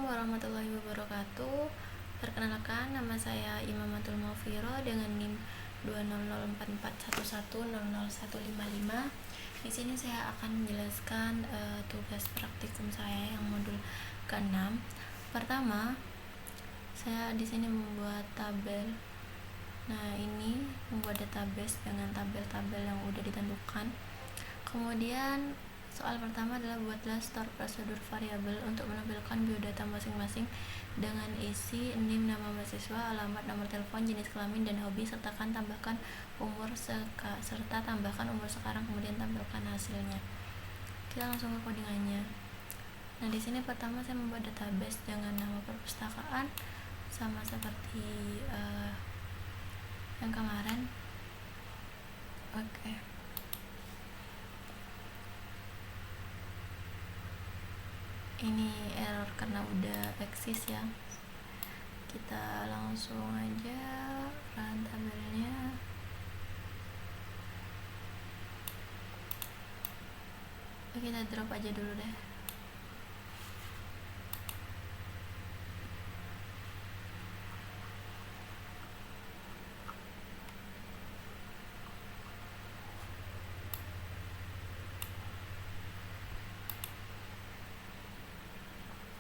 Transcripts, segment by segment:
Assalamualaikum warahmatullahi wabarakatuh. Perkenalkan, nama saya Imamatul Maufiro dengan NIM 2004411000155. Di sini saya akan menjelaskan tugas praktikum saya yang modul ke-6. Pertama, saya di sini membuat tabel. Nah, ini membuat database dengan tabel-tabel yang udah ditentukan. Kemudian soal pertama adalah buatlah store prosedur variabel untuk menampilkan biodata masing-masing dengan isi NIM, nama mahasiswa, alamat, nomor telepon, jenis kelamin, dan hobi, sertakan tambahkan umur serta tambahkan umur sekarang, kemudian tampilkan hasilnya. Kita langsung ke codingannya. Nah, di sini pertama saya membuat database dengan nama perpustakaan sama seperti yang kemarin. Oke. Ini error karena udah eksis ya. Kita langsung aja run tabelnya. Kita drop aja dulu deh.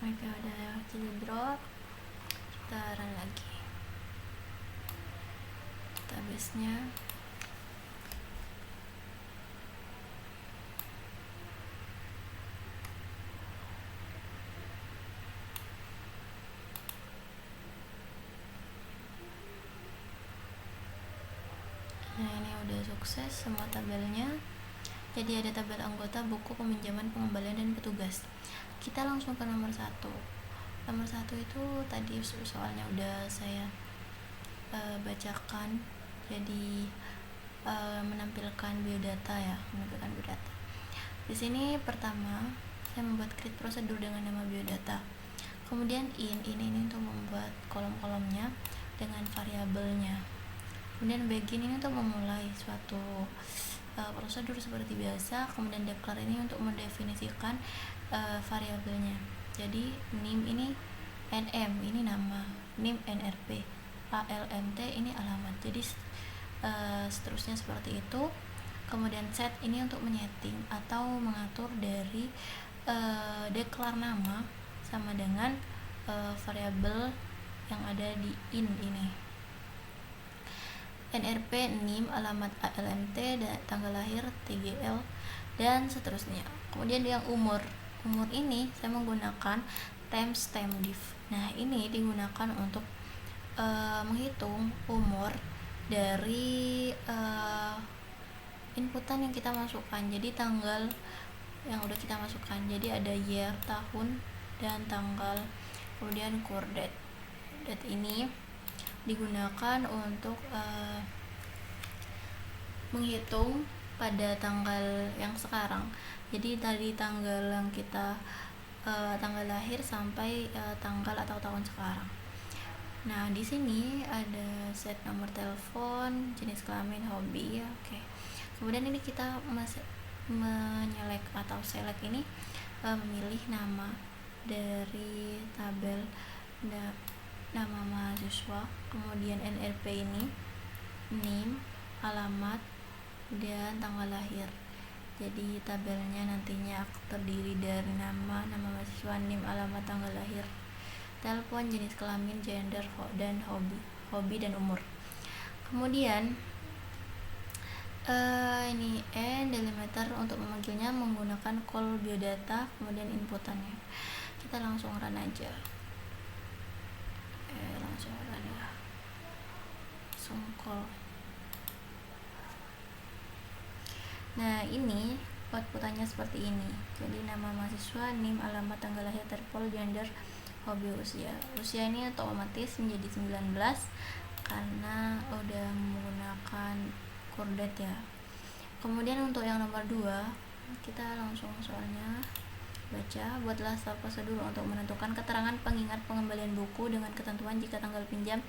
Oke, udah jadi drop. Kita run lagi database-nya. Nah, ini udah sukses semua tabelnya. Jadi ada tabel anggota, buku, peminjaman, pengembalian, dan petugas. Kita langsung ke nomor 1. Nomor 1 itu tadi soalnya udah saya bacakan. Jadi menampilkan biodata ya, menampilkan biodata. Di sini pertama saya membuat create prosedur dengan nama biodata. Kemudian ini untuk membuat kolom-kolomnya dengan variabelnya. Kemudian begin ini untuk memulai suatu prosedur seperti biasa. Kemudian declare ini untuk mendefinisikan variabelnya. Jadi NIM ini NM ini nama, NIM NRP, ALMT ini alamat. Jadi seterusnya seperti itu. Kemudian set ini untuk menyeting atau mengatur dari declare nama sama dengan variabel yang ada di ini. NRP, NIM, alamat, ALMT, dan tanggal lahir, TGL, dan seterusnya. Kemudian yang umur ini saya menggunakan timestamp div. Nah, ini digunakan untuk menghitung umur dari inputan yang kita masukkan. Jadi tanggal yang udah kita masukkan. Jadi ada year, tahun, dan tanggal. Kemudian core date ini digunakan untuk menghitung pada tanggal yang sekarang. Jadi dari tanggal yang kita tanggal lahir sampai tanggal atau tahun sekarang. Nah, di sini ada set nomor telepon, jenis kelamin, hobi ya. Oke. Kemudian ini kita menyelek atau select ini memilih nama dari tabel nama mahasiswa, kemudian NRP ini, NIM, alamat, dan tanggal lahir. Jadi tabelnya nantinya terdiri dari nama mahasiswa, NIM, alamat, tanggal lahir, telepon, jenis kelamin, gender, dan hobi dan umur. Kemudian ini delimiter untuk memanggilnya menggunakan call biodata, kemudian inputannya. Kita langsung run aja. Langsung call. Nah, ini outputannya seperti ini. Jadi nama mahasiswa, NIM, alamat, tanggal lahir, telepon, gender, hobi, usia. Usia ini otomatis menjadi 19 karena udah menggunakan core date ya. Kemudian untuk yang nomor 2, kita langsung soalnya baca. Buatlah store prosedur untuk menentukan keterangan pengingat pengembalian buku dengan ketentuan jika tanggal pinjam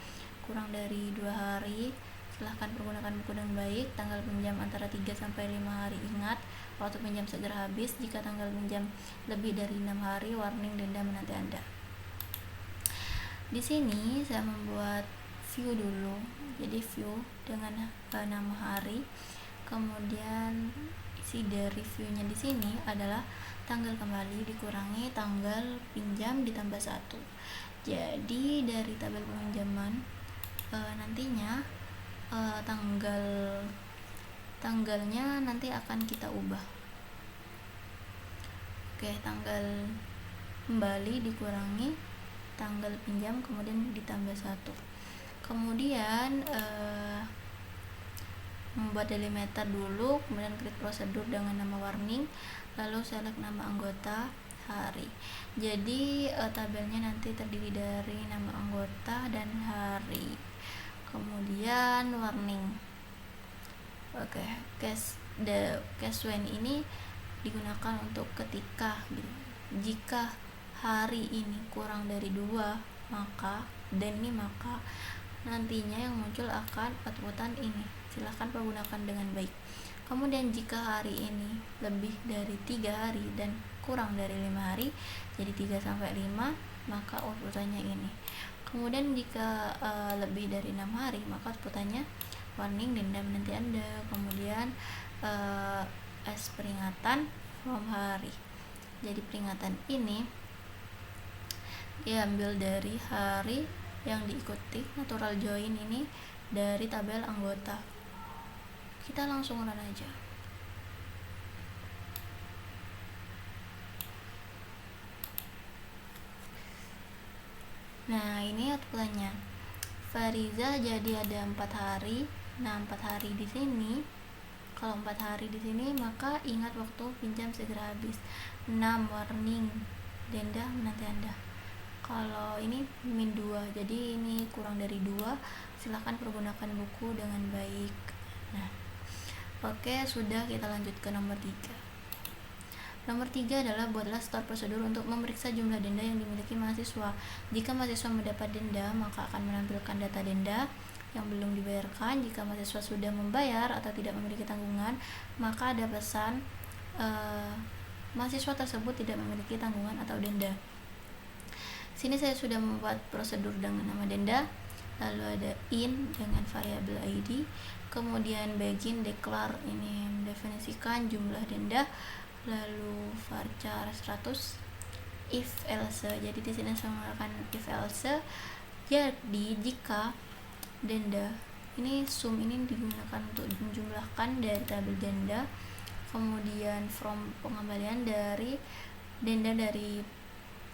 kurang dari 2 hari. Silahkan pergunakan buku dengan baik. Tanggal pinjam antara 3 sampai 5 hari. Ingat, waktu pinjam segera habis. Jika tanggal pinjam lebih dari 6 hari, warning denda menanti Anda. Di sini saya membuat view dulu, jadi view dengan nama hari, kemudian isi dari view-nya di sini adalah tanggal kembali dikurangi tanggal pinjam ditambah 1. Jadi dari tabel peminjaman nantinya tanggalnya nanti akan kita ubah. Oke, tanggal kembali dikurangi tanggal pinjam kemudian ditambah 1. Kemudian membuat delimiter dulu, kemudian klik prosedur dengan nama warning, lalu select nama anggota, hari. Jadi tabelnya nanti terdiri dari nama anggota dan hari, kemudian warning. Oke, case when ini digunakan untuk ketika jika hari ini kurang dari 2 maka nantinya yang muncul akan outputan ini. Silahkan pergunakan dengan baik. Kemudian jika hari ini lebih dari 3 hari dan kurang dari 5 hari, jadi 3 sampai 5, maka outputannya ini. Kemudian jika lebih dari 6 hari, maka outputannya warning, denda menanti Anda. Kemudian peringatan from hari. Jadi peringatan ini diambil dari hari yang diikuti natural join ini dari tabel anggota. Kita langsung run aja. Nah, ini outputnya. Fariza jadi ada 4 hari. Nah, 4 hari di sini, kalau 4 hari di sini maka ingat waktu pinjam segera habis. 6 warning, denda menanti Anda. Kalau ini min 2, jadi ini kurang dari 2, silahkan pergunakan buku dengan baik. Nah, oke, sudah. Kita lanjut ke nomor 3. Nomor 3 adalah buatlah store prosedur untuk memeriksa jumlah denda yang dimiliki mahasiswa. Jika mahasiswa mendapat denda, maka akan menampilkan data denda yang belum dibayarkan. Jika mahasiswa sudah membayar atau tidak memiliki tanggungan, maka ada pesan mahasiswa tersebut tidak memiliki tanggungan atau denda. Sini saya sudah membuat prosedur dengan nama denda, lalu ada in dengan variabel ID, kemudian begin declare ini mendefinisikan jumlah denda, lalu varchar 100 if else. Jadi di sini saya menggunakan if else. Jadi jika denda ini sum ini digunakan untuk menjumlahkan dari tabel denda, kemudian from pengembalian dari denda dari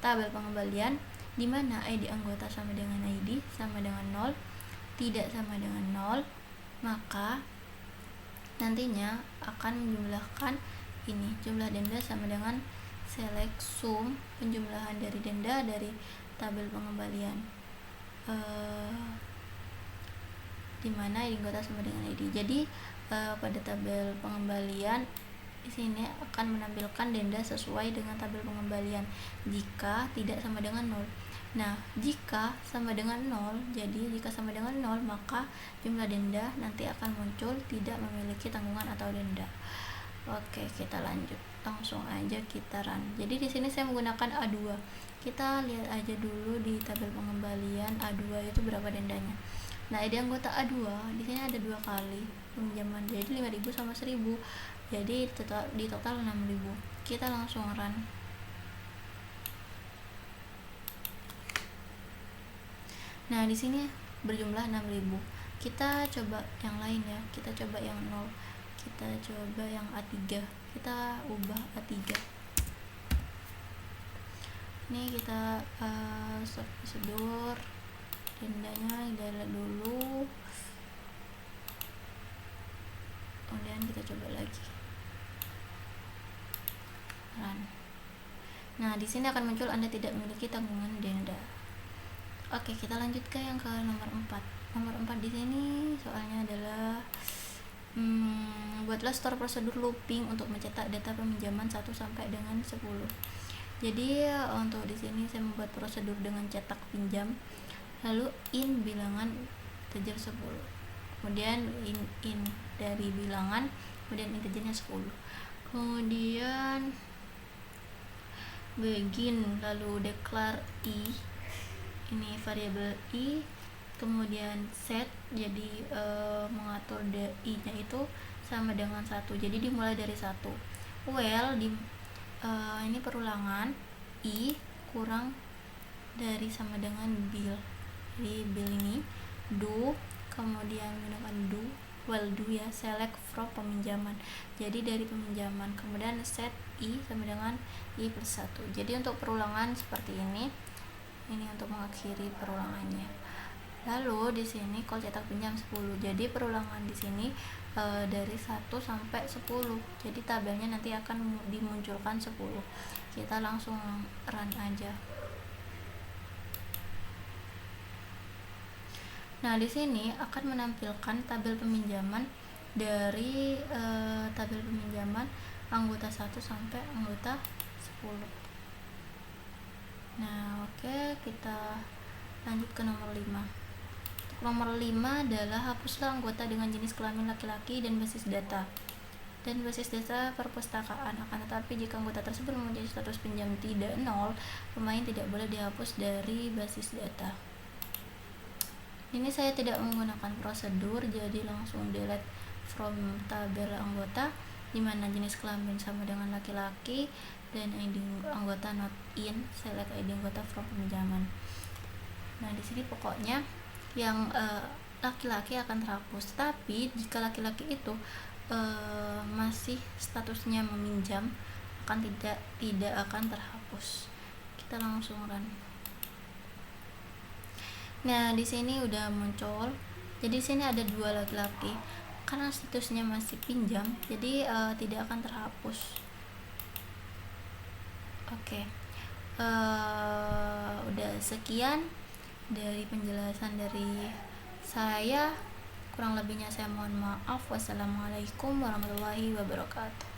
tabel pengembalian, di mana ID anggota sama dengan ID sama dengan 0, tidak sama dengan 0, maka nantinya akan menjumlahkan ini jumlah denda sama dengan select sum penjumlahan dari denda dari tabel pengembalian, di mana ID anggota sama dengan ID. Jadi pada tabel pengembalian di sini akan menampilkan denda sesuai dengan tabel pengembalian jika tidak sama dengan 0. Nah, jika sama dengan 0, jadi jika sama dengan 0 maka jumlah denda nanti akan muncul tidak memiliki tanggungan atau denda. Oke, kita lanjut. Langsung aja kita run. Jadi di sini saya menggunakan A2. Kita lihat aja dulu di tabel pengembalian A2 itu berapa dendanya. Nah, ID anggota A2 di sini ada 2 kali pinjaman, jadi 5.000 sama 1.000. Jadi di total 6.000. Kita langsung run. Nah, di sini berjumlah 6.000. Kita coba yang lain ya. Kita coba yang 0. Kita coba yang A3. Kita ubah A3. Ini kita start prosedur. Dendanya kita lihat dulu. Kemudian kita coba lagi. Run. Nah, di sini akan muncul Anda tidak memiliki tanggungan denda. Oke, kita lanjut ke yang ke nomor 4. Nomor 4 di sini soalnya adalah buatlah store prosedur looping untuk mencetak data peminjaman 1 sampai dengan 10. Jadi untuk di sini saya membuat prosedur dengan cetak pinjam, lalu in bilangan integer 10. Kemudian in dari bilangan, kemudian integernya 10. Kemudian begin, lalu declare i ini variabel i, kemudian set, jadi mengatur i nya itu sama dengan 1, jadi dimulai dari 1. Well, ini perulangan i kurang dari sama dengan bill, jadi bill ini do, kemudian menggunakan do, well do ya, select from peminjaman, jadi dari peminjaman, kemudian set i sama dengan i plus 1. Jadi untuk perulangan seperti ini untuk mengakhiri perulangannya. Lalu di sini call cetak pinjam 10, jadi perulangan di sini dari 1 sampai 10, jadi tabelnya nanti akan dimunculkan 10. Kita langsung run aja. Nah, di sini akan menampilkan tabel peminjaman dari tabel peminjaman anggota 1 sampai anggota 10. Nah, oke, kita lanjut ke nomor 5. Untuk nomor 5 adalah hapuslah anggota dengan jenis kelamin laki-laki dan basis data perpustakaan. Akan tetapi jika anggota tersebut mempunyai status pinjam tidak 0, pemain tidak boleh dihapus dari basis data. Ini saya tidak menggunakan prosedur, jadi langsung delete from tabel anggota, dimana jenis kelamin sama dengan laki-laki dan ID anggota not in, select ID anggota from peminjaman. Nah, di sini pokoknya yang laki-laki akan terhapus, tapi jika laki-laki itu masih statusnya meminjam, akan tidak akan terhapus. Kita langsung run. Nah, di sini udah muncul. Jadi di sini ada 2 laki-laki. Karena statusnya masih pinjam, jadi tidak akan terhapus. Oke. Udah sekian dari penjelasan dari saya. Kurang lebihnya saya mohon maaf. Wassalamualaikum warahmatullahi wabarakatuh.